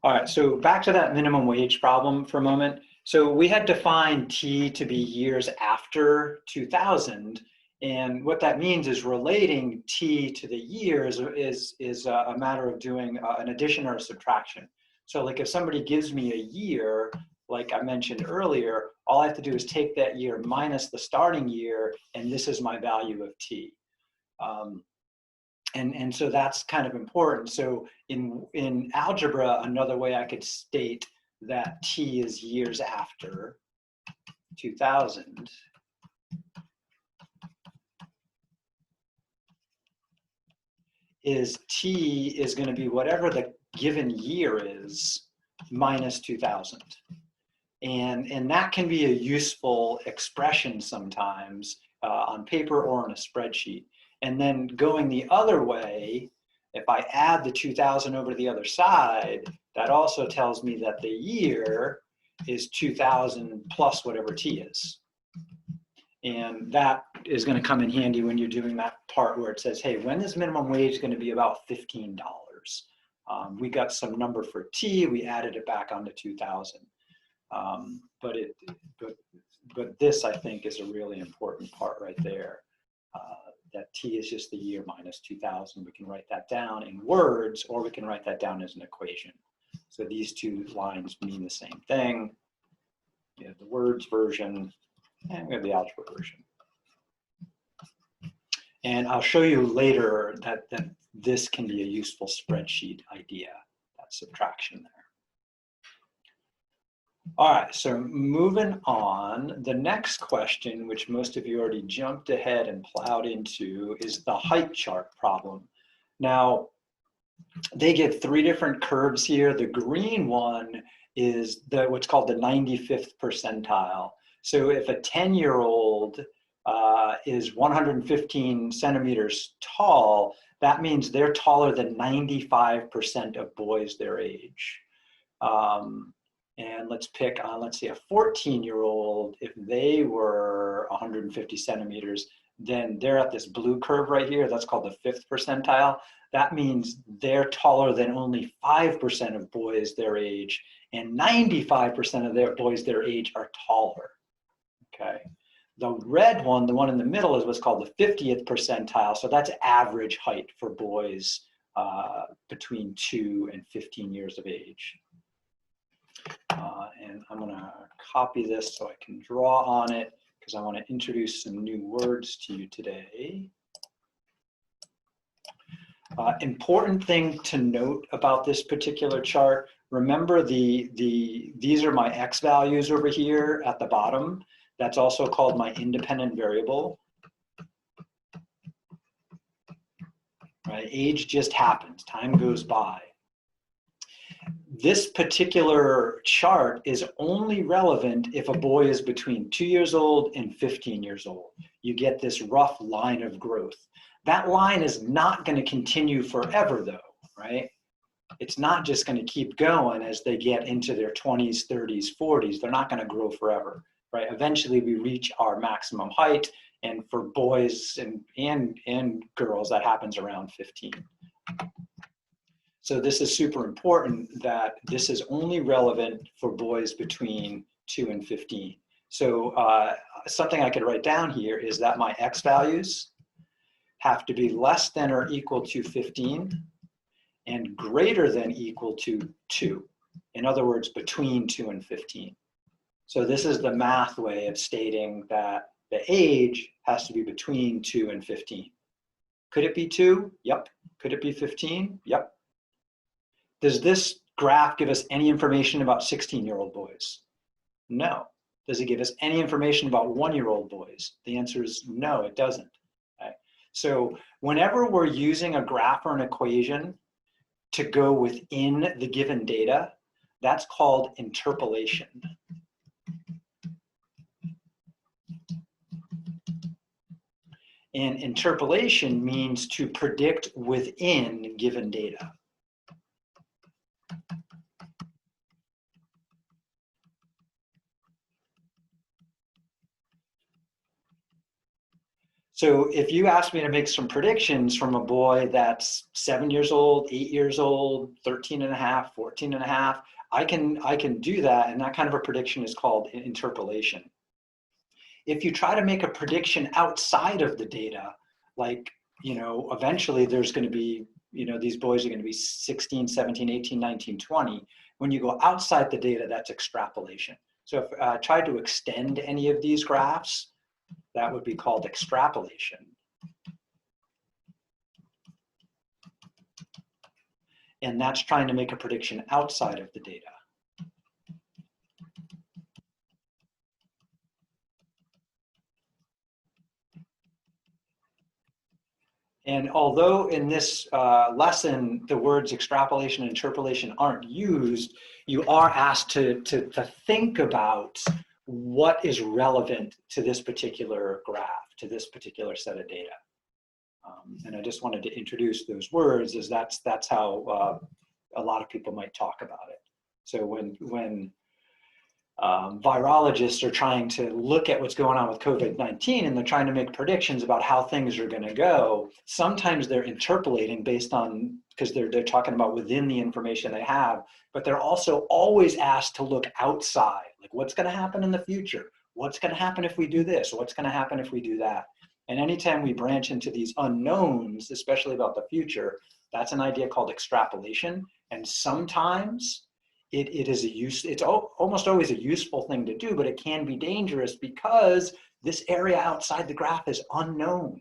All right, so back to that minimum wage problem for a moment. So we had defined T to be years after 2000, and what that means is relating T to the years is a matter of doing an addition or a subtraction. So like if somebody gives me a year, like I mentioned earlier, all I have to do is take that year minus the starting year, and this is my value of T. And so that's kind of important. So in algebra, another way I could state that T is years after 2000 is T is going to be whatever the given year is minus 2000. And that can be a useful expression sometimes on paper or in a spreadsheet. And then going the other way, if I add the 2000 over to the other side, that also tells me that the year is 2000 plus whatever T is. And that is going to come in handy when you're doing that part where it says, hey, when is minimum wage going to be about $15? We got some number for T, we added it back onto 2000. But this, I think, is a really important part right there. That T is just the year minus 2000. We can write that down in words, or we can write that down as an equation. So these two lines mean the same thing. We have the words version, and we have the algebra version. And I'll show you later that this can be a useful spreadsheet idea, that subtraction there. All right, so moving on, the next question, which most of you already jumped ahead and plowed into, is the height chart problem. Now, they give 3 different curves here. The green one is what's called the 95th percentile. So if a 10-year-old is 115 centimeters tall, that means they're taller than 95% of boys their age. And let's pick on, let's see, a 14-year-old, if they were 150 centimeters, then they're at this blue curve right here. That's called the 5th percentile. That means they're taller than only 5% of boys their age, and 95% of their boys their age are taller, okay? The red one, the one in the middle, is what's called the 50th percentile. So that's average height for boys between 2 and 15 years of age. And I'm going to copy this so I can draw on it because I want to introduce some new words to you today. Important thing to note about this particular chart, remember these are my X values over here at the bottom. That's also called my independent variable. Right? Age just happens, time goes by. This particular chart is only relevant if a boy is between 2 years old and 15 years old. You get this rough line of growth. That line is not going to continue forever though, right? It's not just going to keep going as they get into their 20s, 30s, 40s. They're not going to grow forever, right? Eventually we reach our maximum height, and for boys and girls, that happens around 15. So this is super important that this is only relevant for boys between 2 and 15. So something I could write down here is that my X values have to be less than or equal to 15 and greater than equal to 2. In other words, between 2 and 15. So this is the math way of stating that the age has to be between 2 and 15. Could it be 2? Yep. Could it be 15? Yep. Does this graph give us any information about 16-year-old boys? No. Does it give us any information about 1-year-old boys? The answer is no, it doesn't. Okay? So whenever we're using a graph or an equation to go within the given data, that's called interpolation. And interpolation means to predict within given data. So if you ask me to make some predictions from a boy that's 7 years old, 8 years old, 13 and a half, 14 and a half, I can do that. And that kind of a prediction is called interpolation. If you try to make a prediction outside of the data, like, eventually there's going to be, these boys are going to be 16, 17, 18, 19, 20. When you go outside the data, that's extrapolation. So if I tried to extend any of these graphs, that would be called extrapolation. And that's trying to make a prediction outside of the data. And although in this lesson, the words extrapolation and interpolation aren't used, you are asked to think about what is relevant to this particular graph, to this particular set of data. And I just wanted to introduce those words, as that's how a lot of people might talk about it. So when virologists are trying to look at what's going on with COVID-19 and they're trying to make predictions about how things are going to go, sometimes they're interpolating based on, because they're talking about within the information they have, but they're also always asked to look outside, like what's going to happen in the future? What's going to happen if we do this? What's going to happen if we do that? And anytime we branch into these unknowns, especially about the future, that's an idea called extrapolation. And sometimes it's almost always a useful thing to do, but it can be dangerous because this area outside the graph is unknown,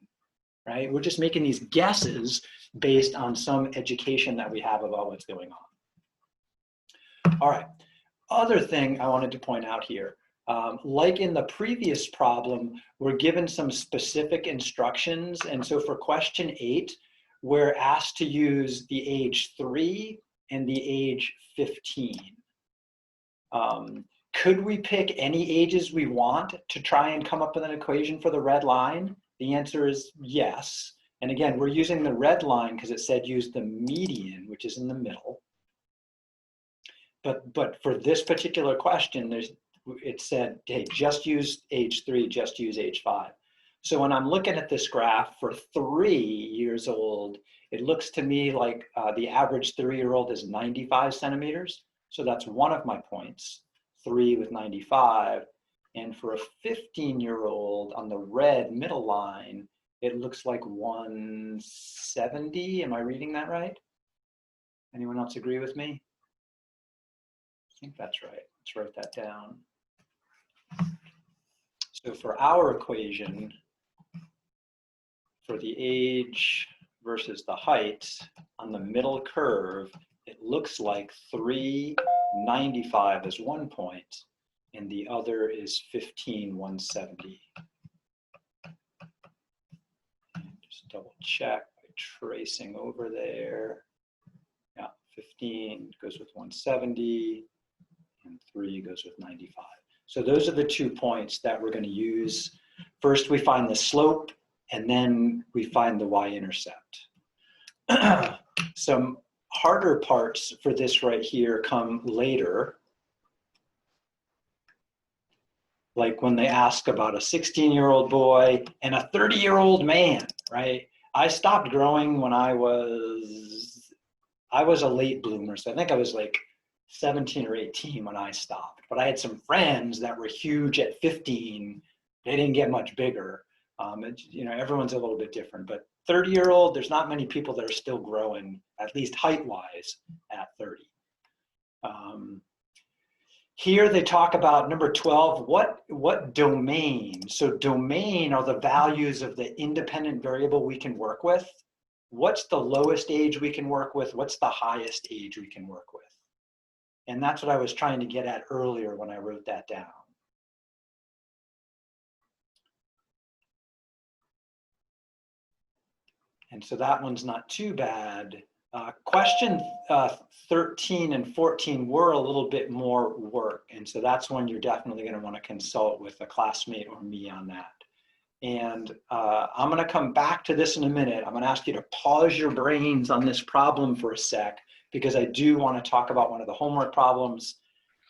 right? We're just making these guesses based on some education that we have about what's going on. All right, other thing I wanted to point out here, like in the previous problem, we're given some specific instructions. And so for question 8, we're asked to use the age 3 and the age 15. Could we pick any ages we want to try and come up with an equation for the red line? The answer is yes. And again, we're using the red line because it said use the median, which is in the middle. But for this particular question, it said, hey, just use age 3, just use age 5. So when I'm looking at this graph for 3 years old, it looks to me like the average 3-year-old is 95 centimeters. So that's one of my points, 3 with 95. And for a 15-year-old on the red middle line, it looks like 170. Am I reading that right? Anyone else agree with me? I think that's right. Let's write that down. So for our equation, for the age versus the height on the middle curve, it looks like 395 is 1 point and the other is 15, 170. And just double check by tracing over there. Yeah, 15 goes with 170 and 3 goes with 95. So those are the 2 points that we're going to use. First, we find the slope, and then we find the y-intercept. Some harder parts for this right here come later. Like when they ask about a 16-year-old boy and a 30-year-old man, right? I stopped growing when I was a late bloomer. So I think I was like 17 or 18 when I stopped. But I had some friends that were huge at 15. They didn't get much bigger. Everyone's a little bit different, but 30-year-old, there's not many people that are still growing, at least height-wise, at 30. Here they talk about number 12, what domain? So domain are the values of the independent variable we can work with. What's the lowest age we can work with? What's the highest age we can work with? And that's what I was trying to get at earlier when I wrote that down. And so that one's not too bad. Question 13 and 14 were a little bit more work. And so that's when you're definitely going to want to consult with a classmate or me on that. And I'm going to come back to this in a minute. I'm going to ask you to pause your brains on this problem for a sec, because I do want to talk about one of the homework problems.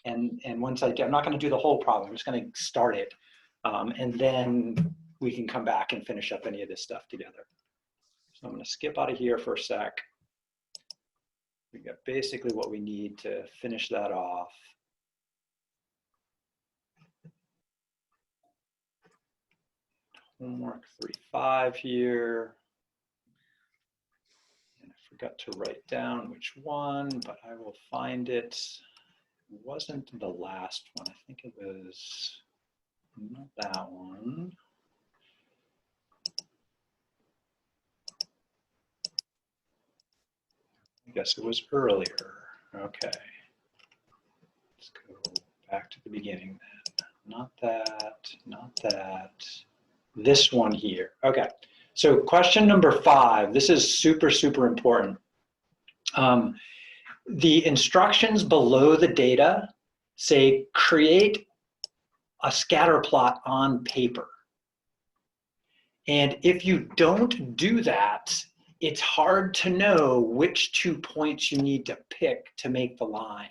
And once I'm not going to do the whole problem, I'm just going to start it. And then we can come back and finish up any of this stuff together. So I'm going to skip out of here for a sec. We got basically what we need to finish that off. Homework 3.5 here. And I forgot to write down which one, but I will find it. It wasn't the last one. I think it was not that one. I guess it was earlier. Okay. Let's go back to the beginning then. Not that, not that. This one here. Okay. So question number 5. This is super, super important. The instructions below the data say create a scatter plot on paper. And if you don't do that, it's hard to know which 2 points you need to pick to make the line.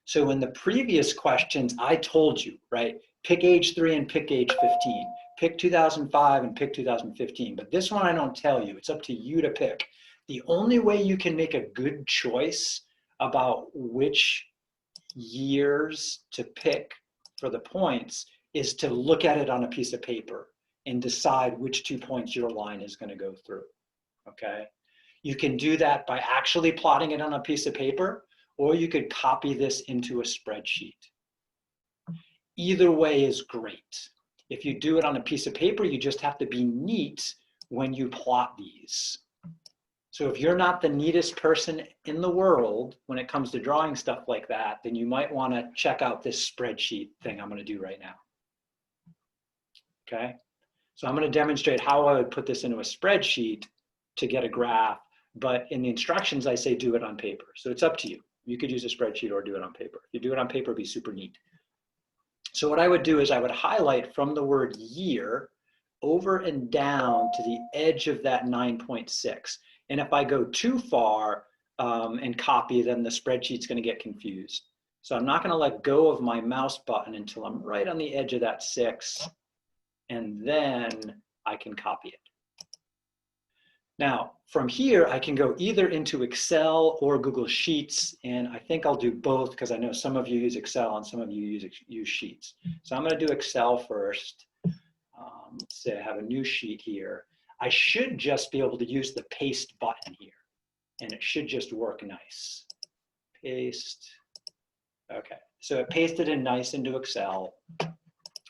So in the previous questions, I told you, right? Pick age 3 and pick age 15. Pick 2005 and pick 2015. But this one I don't tell you. It's up to you to pick. The only way you can make a good choice about which years to pick for the points is to look at it on a piece of paper and decide which 2 points your line is going to go through. Okay? You can do that by actually plotting it on a piece of paper, or you could copy this into a spreadsheet. Either way is great. If you do it on a piece of paper, you just have to be neat when you plot these. So if you're not the neatest person in the world when it comes to drawing stuff like that, then you might want to check out this spreadsheet thing I'm going to do right now. Okay? So I'm going to demonstrate how I would put this into a spreadsheet to get a graph, but in the instructions I say do it on paper. So it's up to you. You could use a spreadsheet or do it on paper. If you do it on paper, it'd be super neat. So what I would do is I would highlight from the word year over and down to the edge of that 9.6. And if I go too far and copy, then the spreadsheet's going to get confused. So I'm not going to let go of my mouse button until I'm right on the edge of that 6, and then I can copy it. Now, from here, I can go either into Excel or Google Sheets, and I think I'll do both because I know some of you use Excel and some of you use Sheets. So I'm going to do Excel first. Let's say I have a new sheet here. I should just be able to use the paste button here, and it should just work nice. Paste. Okay, so it pasted in nice into Excel.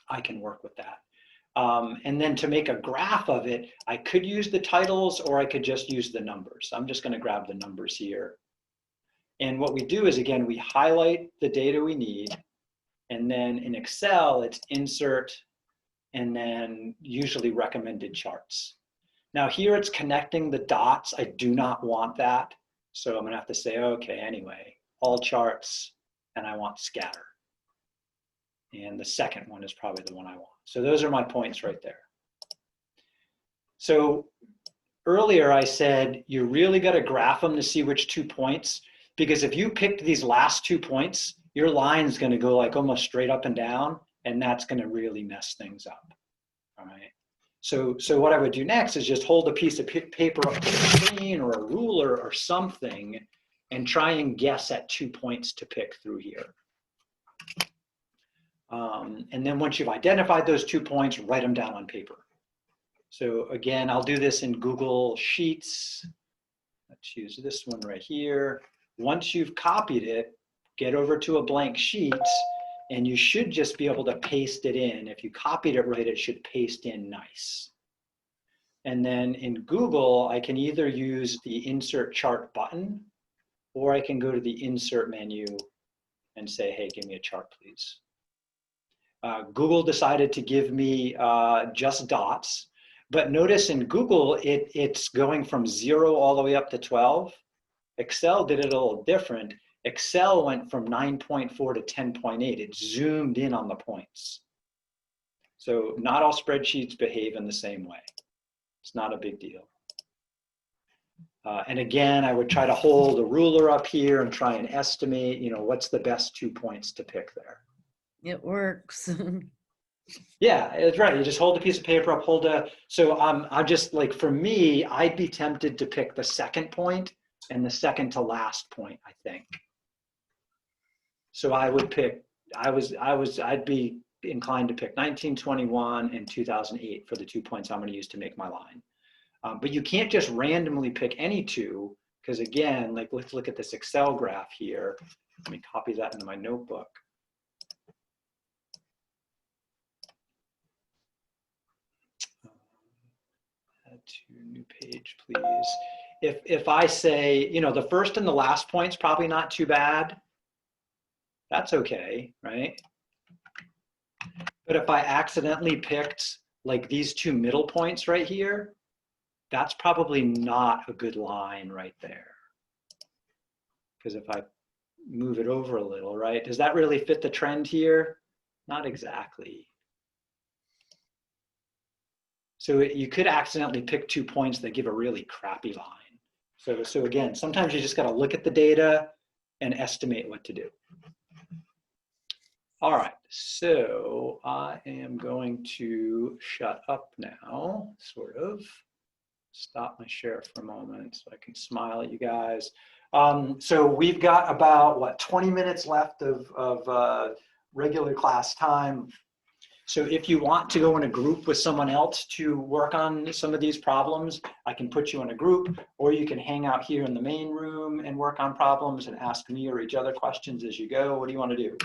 I can work with that. And then to make a graph of it, I could use the titles or I could just use the numbers. I'm just going to grab the numbers here. And what we do is, again, we highlight the data we need. And then in Excel, it's insert and then usually recommended charts. Now here it's connecting the dots. I do not want that. So I'm going to have to say, okay, anyway, all charts, and I want scatter. And the second one is probably the one I want. So those are my points right there. So earlier I said you really got to graph them to see which 2 points, because if you picked these last 2 points, your line's going to go like almost straight up and down, and that's going to really mess things up. All right. So what I would do next is just hold a piece of paper up to the screen or a ruler or something and try and guess at 2 points to pick through here. And then once you've identified those 2 points, write them down on paper. So again, I'll do this in Google Sheets. Let's use this one right here. Once you've copied it, get over to a blank sheet, and you should just be able to paste it in. If you copied it right, it should paste in nice. And then in Google, I can either use the Insert Chart button, or I can go to the Insert menu and say, hey, give me a chart, please. Google decided to give me just dots, but notice in Google, it's going from 0 all the way up to 12. Excel did it a little different. Excel went from 9.4 to 10.8. It zoomed in on the points. So not all spreadsheets behave in the same way. It's not a big deal. And again, I would try to hold a ruler up here and try and estimate, what's the best 2 points to pick there. It works. Yeah, it's right. You just hold a piece of paper up, so I'm just like, for me, I'd be tempted to pick the second point and the second to last point, I think. So I would pick, I'd be inclined to pick 1921 and 2008 for the 2 points I'm going to use to make my line. But you can't just randomly pick any two, because again, like, let's look at this Excel graph here. Let me copy that into my notebook. Add to new page, please. If I say, you know, the first and the last point's probably not too bad. That's okay, right? But if I accidentally picked like these two middle points right here, that's probably not a good line right there. Because if I move it over a little, right? Does that really fit the trend here? Not exactly. So you could accidentally pick 2 points that give a really crappy line. So again, sometimes you just got to look at the data and estimate what to do. All right, so I am going to shut up now, sort of. Stop my share for a moment so I can smile at you guys. So we've got about, what, 20 minutes left of regular class time. So if you want to go in a group with someone else to work on some of these problems, I can put you in a group, or you can hang out here in the main room and work on problems and ask me or each other questions as you go. What do you want to do?